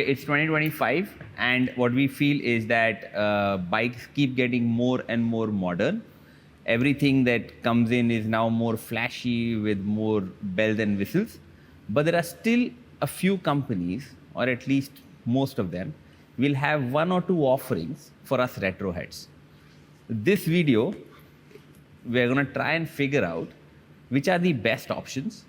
Okay, it's 2025, and what we feel is that bikes keep getting more and more modern. Everything that comes in is now more flashy with more bells and whistles. But there are still a few companies, or at least most of them, will have one or two offerings for us retro heads. This video, we're going to try and figure out which are the best options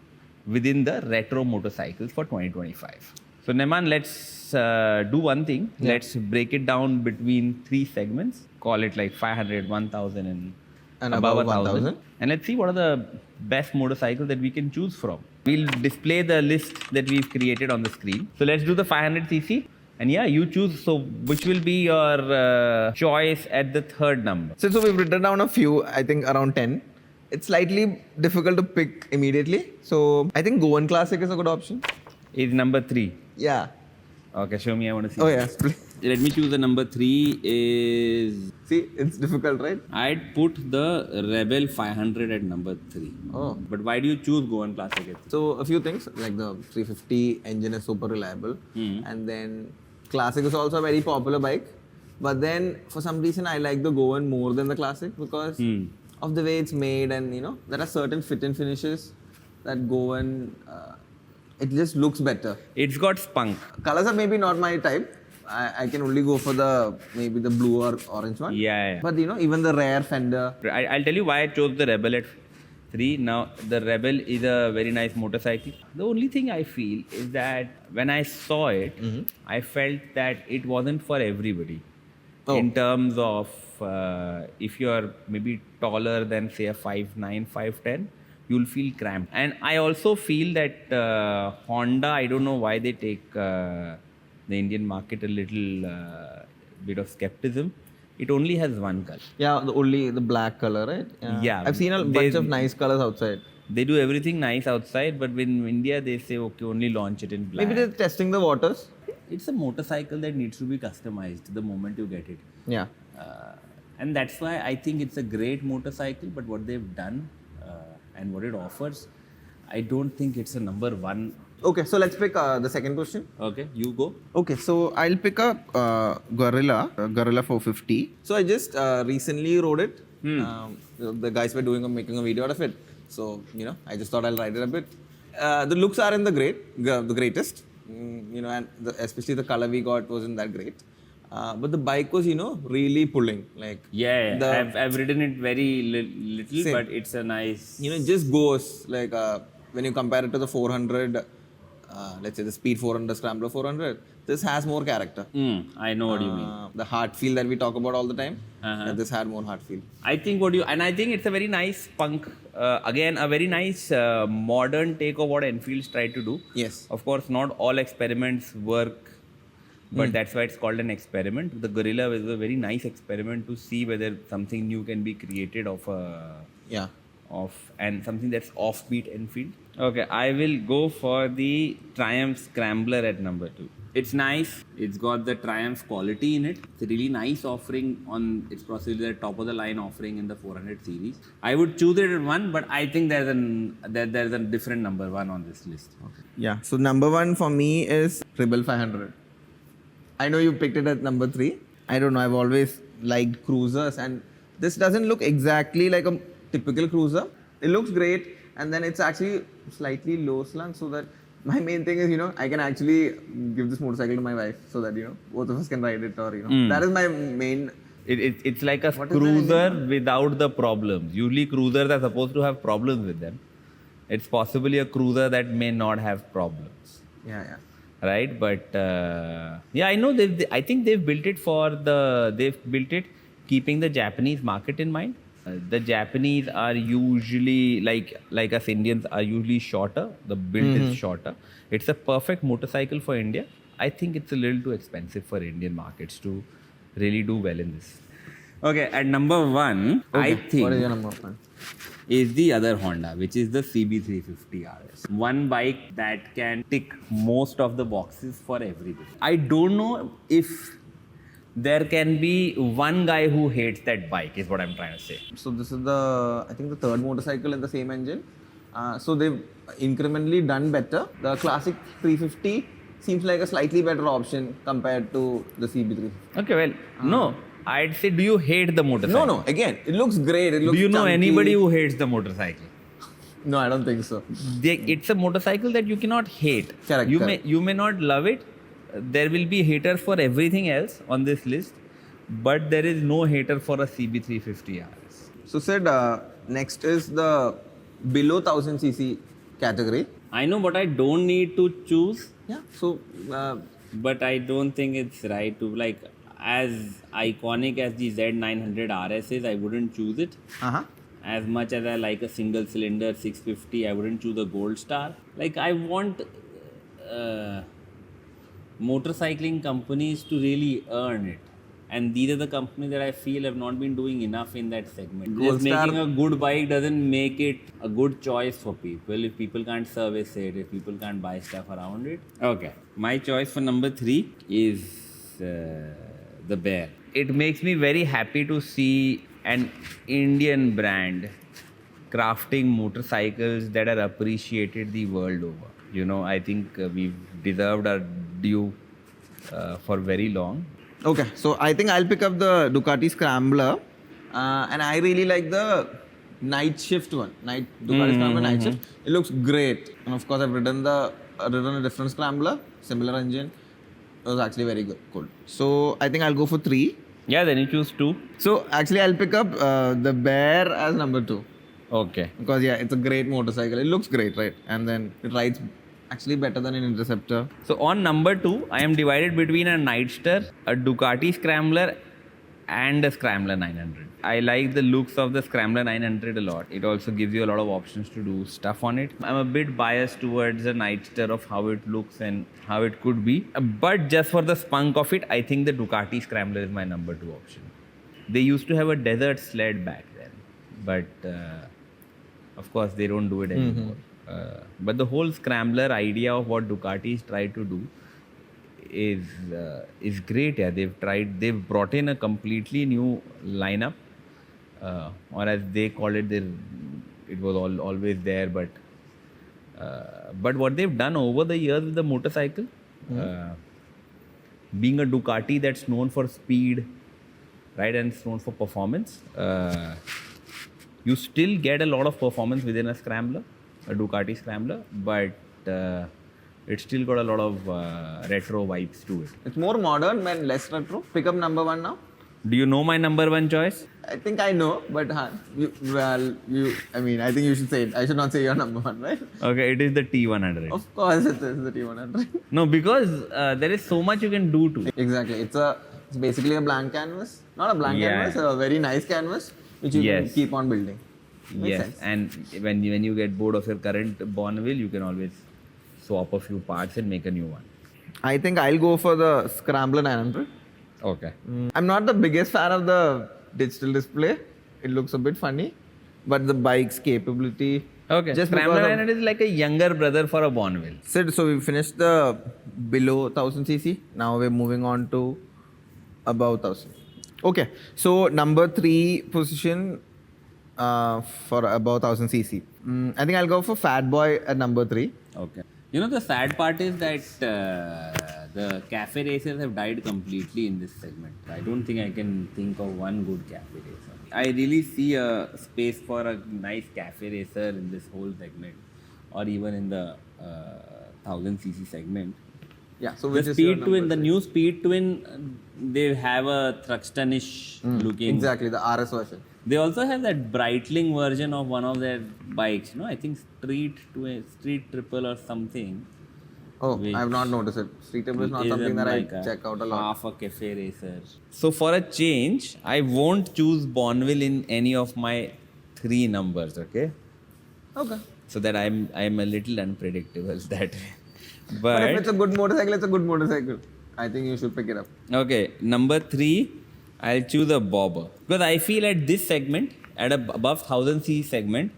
within the retro motorcycles for 2025. So Nehman, let's do one thing. Yeah. Let's break it down between three segments. Call it like 500, 1000 and above 1000. And let's see what are the best motorcycles that we can choose from. We'll display the list that we've created on the screen. So let's do the 500cc. And yeah, you choose. So which will be your choice at the third number? So we've written down a few, I think around 10. It's slightly difficult to pick immediately. So I think Goan Classic is a good option. Is number 3. Yeah. Okay, show me. I want to see. Oh yeah. Let me choose the number 3 is... See, it's difficult, right? I'd put the Rebel 500 at number 3. Oh. But why do you choose Goan Classic at 3? So a few things, like the 350 engine is super reliable. And then Classic is also a very popular bike. But then for some reason I like the Goan more than the Classic because of the way it's made, and you know, there are certain fit and finishes that Goan, it just looks better. It's got spunk. Colors are maybe not my type. I can only go for maybe the blue or orange one. Yeah. But you know, even the rare fender. I'll tell you why I chose the Rebel at 3. Now, the Rebel is a very nice motorcycle. The only thing I feel is that when I saw it, I felt that it wasn't for everybody. Oh. In terms of if you're maybe taller than say a 5'9", 5'10", you'll feel cramped. And I also feel that Honda, I don't know why they take the Indian market a little bit of skepticism. It only has one color. Yeah, the black color, right? Yeah. I've seen a bunch of nice colors outside. They do everything nice outside, but in India they say, okay, only launch it in black. Maybe they're testing the waters. It's a motorcycle that needs to be customized the moment you get it. Yeah. And that's why I think it's a great motorcycle, but what they've done and what it offers, I don't think it's a number 1. Okay, so let's pick the second question. Okay, you go. Okay, so I'll pick up Guerrilla 450. So I just recently rode it. The guys were making a video out of it. So, you know, I just thought I'll ride it a bit. The looks are in the greatest. You know, and especially the color we got wasn't that great. But the bike was, you know, really pulling. Like I've ridden it very little, same. But it's a nice... You know, it just goes like when you compare it to the 400, let's say the Speed 400, Scrambler 400, this has more character. I know what you mean. The heart feel that we talk about all the time, this had more heart feel. I think I think it's a very nice punk. Again, a very nice modern take of what Enfields tried to do. Yes. Of course, not all experiments work, but that's why it's called an experiment. The Guerrilla was a very nice experiment to see whether something new can be created and something that's offbeat Enfield. Okay, I will go for the Triumph Scrambler at number 2. It's nice. It's got the Triumph quality in it. It's a really nice offering it's possibly the top of the line offering in the 400 series. I would choose it at 1, but I think there's a different number 1 on this list. Okay. Yeah, so number 1 for me is Rebel 500. I know you picked it at number 3. I don't know, I've always liked cruisers, and this doesn't look exactly like a typical cruiser. It looks great, and then it's actually slightly low slung, so that my main thing is, you know, I can actually give this motorcycle to my wife so that, you know, both of us can ride it, or, you know, that is my main... It's like a cruiser without the problems. Usually cruisers are supposed to have problems with them. It's possibly a cruiser that may not have problems. Yeah. Right, but I know I think they've built it keeping the Japanese market in mind. The Japanese are usually like us Indians are usually shorter. The build is shorter. It's a perfect motorcycle for India. I think it's a little too expensive for Indian markets to really do well in this. Okay, at number 1, I think what is your number 1? Is the other Honda, which is the CB350 RS. One bike that can tick most of the boxes for everybody. I don't know if there can be one guy who hates that bike, is what I'm trying to say. So this is I think the third motorcycle in the same engine. So they've incrementally done better. The classic 350 seems like a slightly better option compared to the CB3. Okay, well, no. I'd say, do you hate the motorcycle? No. Again, it looks great. It looks Do you know chunky. anybody who hates the motorcycle? No, I don't think so. It's a motorcycle that you cannot hate. Correct, correct. You may not love it. There will be haters for everything else on this list, but there is no hater for a CB350 RS. So Sid, next is the below 1000cc category. I know, but I don't need to choose. Yeah. So But I don't think it's right to, like, as iconic as the Z900 RS is, I wouldn't choose it. As much as I like a single cylinder 650, I wouldn't choose a Gold Star. Like, I want motorcycling companies to really earn it. And these are the companies that I feel have not been doing enough in that segment. Gold Just Star- making a good bike doesn't make it a good choice for people. If people can't service it, if people can't buy stuff around it. Okay. My choice for number 3 is the Bear. It makes me very happy to see an Indian brand crafting motorcycles that are appreciated the world over. You know, I think we've deserved our due for very long. okay, so I think I'll pick up the Ducati Scrambler, and I really like the night shift one. Ducati Scrambler night shift. It looks great, and of course I've ridden a different Scrambler, similar engine. It was actually very good, cool. So I think I'll go for 3. Yeah, then you choose 2. So actually I'll pick up the Bear as number 2. Okay. Because yeah, it's a great motorcycle. It looks great, right? And then it rides actually better than an Interceptor. So on number 2, I am divided between a Nightster, a Ducati Scrambler, and a Scrambler 900. I like the looks of the Scrambler 900 a lot. It also gives you a lot of options to do stuff on it. I'm a bit biased towards the Nightster of how it looks and how it could be. But just for the spunk of it, I think the Ducati Scrambler is my number 2 option. They used to have a desert sled back then. But of course, they don't do it anymore. But the whole Scrambler idea of what Ducatis try to do is great. Yeah, they've brought in a completely new lineup, or as they call it, it was always there. But what they've done over the years with the motorcycle, being a Ducati that's known for speed, right, and it's known for performance, you still get a lot of performance within a Scrambler, a Ducati Scrambler, but it's still got a lot of retro vibes to it. It's more modern and less retro. Pick up number 1 now. Do you know my number 1 choice? I think I know, but I think you should say it. I should not say your number 1, right? Okay, it is the T100. Of course it is the T100. No, because there is so much you can do to it. Exactly. It's basically a blank canvas. Not a blank canvas, a very nice canvas, which you can keep on building. Makes sense. And when you get bored of your current Bonneville, you can always swap a few parts and make a new one. I think I'll go for the Scrambler 900. Okay. I'm not the biggest fan of the digital display. It looks a bit funny, but the bike's capability. Okay. Just Scrambler because 900 is like a younger brother for a Bonneville. So we finished the below 1000cc. Now we're moving on to above 1000. Okay. So number 3 position for above 1000cc. I think I'll go for Fat Boy at number 3. Okay. You know, the sad part is that the cafe racers have died completely in this segment. I don't think I can think of one good cafe racer. I really see a space for a nice cafe racer in this whole segment, or even in the 1000cc segment. Yeah. So The which is your Speed Twin, number the 3? new Speed Twin, they have a Thruxtonish looking. Exactly, the RS version. They also have that Breitling version of one of their bikes, I think Street Triple or something. Oh, Which I have not noticed it. Street Triple is not something that I check out a lot. Half a cafe racer. So for a change, I won't choose Bonneville in any of my 3 numbers, okay? Okay. So that I'm a little unpredictable that way. But if it's a good motorcycle, it's a good motorcycle. I think you should pick it up. Okay, number 3, I'll choose a Bobber. Because I feel at this segment, at above 1000cc segment,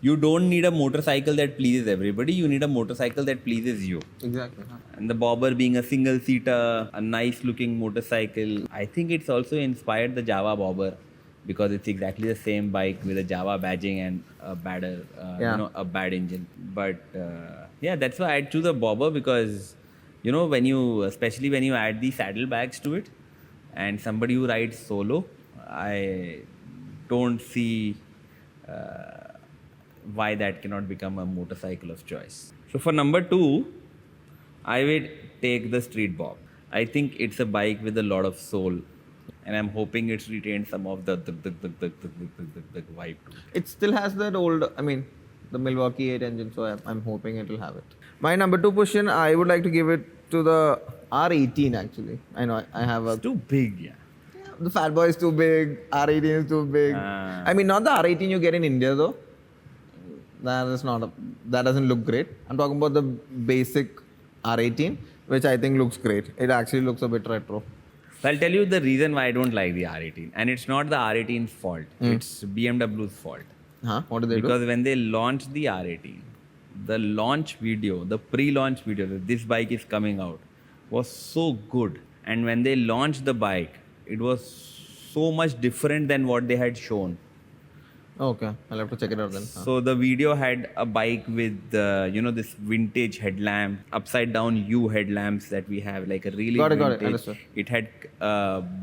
you don't need a motorcycle that pleases everybody. You need a motorcycle that pleases you. Exactly. And the Bobber being a single seater, a nice looking motorcycle. I think it's also inspired the Java Bobber because it's exactly the same bike with a Java badging and a a bad engine. But yeah, that's why I'd choose a Bobber because You know, when you, especially when you add the saddlebags to it, and somebody who rides solo, I don't see why that cannot become a motorcycle of choice. So for number 2, I will take the Street Bob. I think it's a bike with a lot of soul, and I'm hoping it's retained some of the vibe to it. It still has that old, I mean, the Milwaukee 8 engine, so I'm hoping it will have it. My number 2 position, I would like to give it to the R18 actually. I know I have a. It's too big, yeah. The Fat Boy is too big, R18 is too big. I mean, not the R18 you get in India though. That doesn't look great. I'm talking about the basic R18, which I think looks great. It actually looks a bit retro. So I'll tell you the reason why I don't like the R18. And it's not the R18's fault. It's BMW's fault. Huh? What did they do? Because when they launched the R18, the launch video, the pre-launch video that this bike is coming out was so good. And when they launched the bike, it was so much different than what they had shown. Okay, I'll have to check it out then. So the video had a bike with, this vintage headlamp, upside down U headlamps that we have, like a really Got it, vintage. understood. It had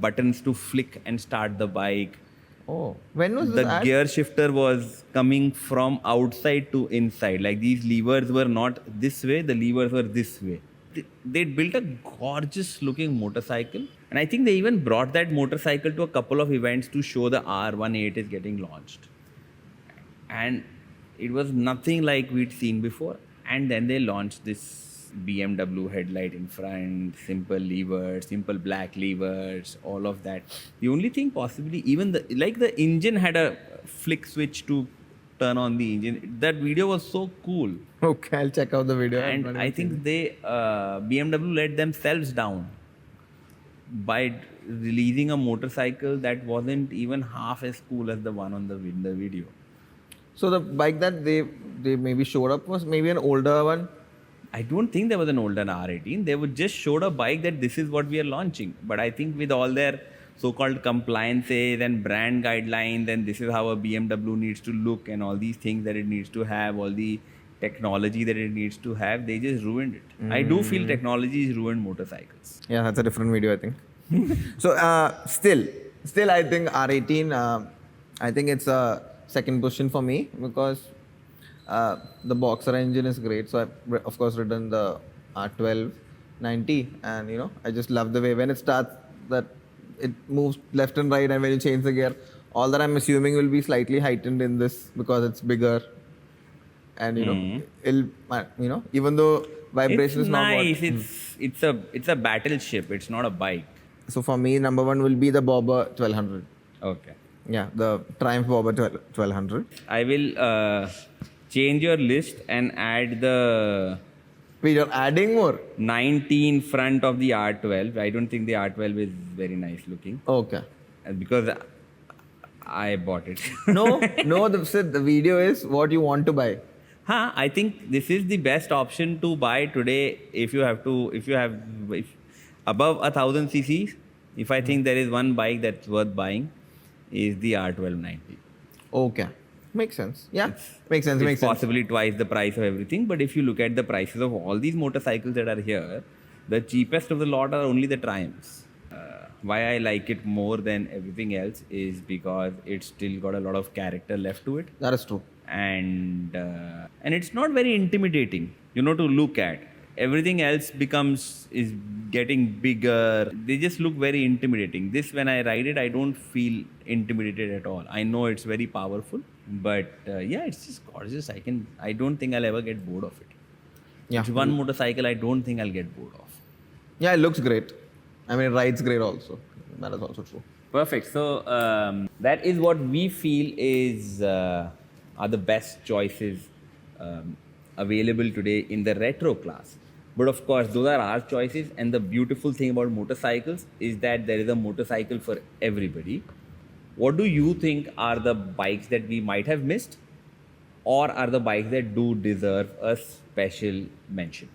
buttons to flick and start the bike. Oh, when was this The ad? gear shifter was coming from outside to inside. Like these levers were not this way, the levers were this way. They built a gorgeous looking motorcycle. And I think they even brought that motorcycle to a couple of events to show the R18 is getting launched. And it was nothing like we'd seen before. And then they launched this BMW headlight in front, simple levers, simple black levers, all of that. The only thing possibly, even the engine had a flick switch to turn on the engine. That video was so cool. Okay, I'll check out the video. And I think BMW let themselves down by releasing a motorcycle that wasn't even half as cool as the one on the video. So the bike that they maybe showed up was maybe an older one. I don't think there was an older R18. They would just showed a bike that this is what we are launching. But I think with all their so-called compliances and brand guidelines, and this is how a BMW needs to look and all these things that it needs to have, all the technology that it needs to have, they just ruined it. I do feel technology has ruined motorcycles. Yeah, that's a different video, I think. So still, I think R18. I think it's a second position for me because the Boxer engine is great. So I've of course ridden the R1290, and I just love the way when it starts that it moves left and right, and when you change the gear, all that I'm assuming will be slightly heightened in this because it's bigger, and it'll even though vibration is not nice. what. It's a battleship. It's not a bike. So for me, number 1 will be the Bobber 1200. Okay. Yeah, the Triumph Bobber 1200. I will change your list and add the Wait, you're adding more? 19 front of the R12. I don't think the R12 is very nice looking Okay. because I bought it. No, the video is what you want to buy. I think this is the best option to buy today if above 1000 cc's. If I think there is one bike that's worth buying, is the R1290. Okay. Makes sense. Yeah. Makes sense. It's possibly twice the price of everything, but if you look at the prices of all these motorcycles that are here, the cheapest of the lot are only the Triumphs. Why I like it more than everything else is because it's still got a lot of character left to it. That is true. And it's not very intimidating, to look at. Everything else is getting bigger. They just look very intimidating. This, when I ride it, I don't feel intimidated at all. I know it's very powerful, but it's just gorgeous. I don't think I'll ever get bored of it. Yeah. It's one motorcycle I don't think I'll get bored of. Yeah, it looks great. I mean, it rides great also. That is also true. Perfect. So that is what we feel are the best choices available today in the retro class. But of course, those are our choices. And the beautiful thing about motorcycles is that there is a motorcycle for everybody. What do you think are the bikes that we might have missed, or are the bikes that do deserve a special mention?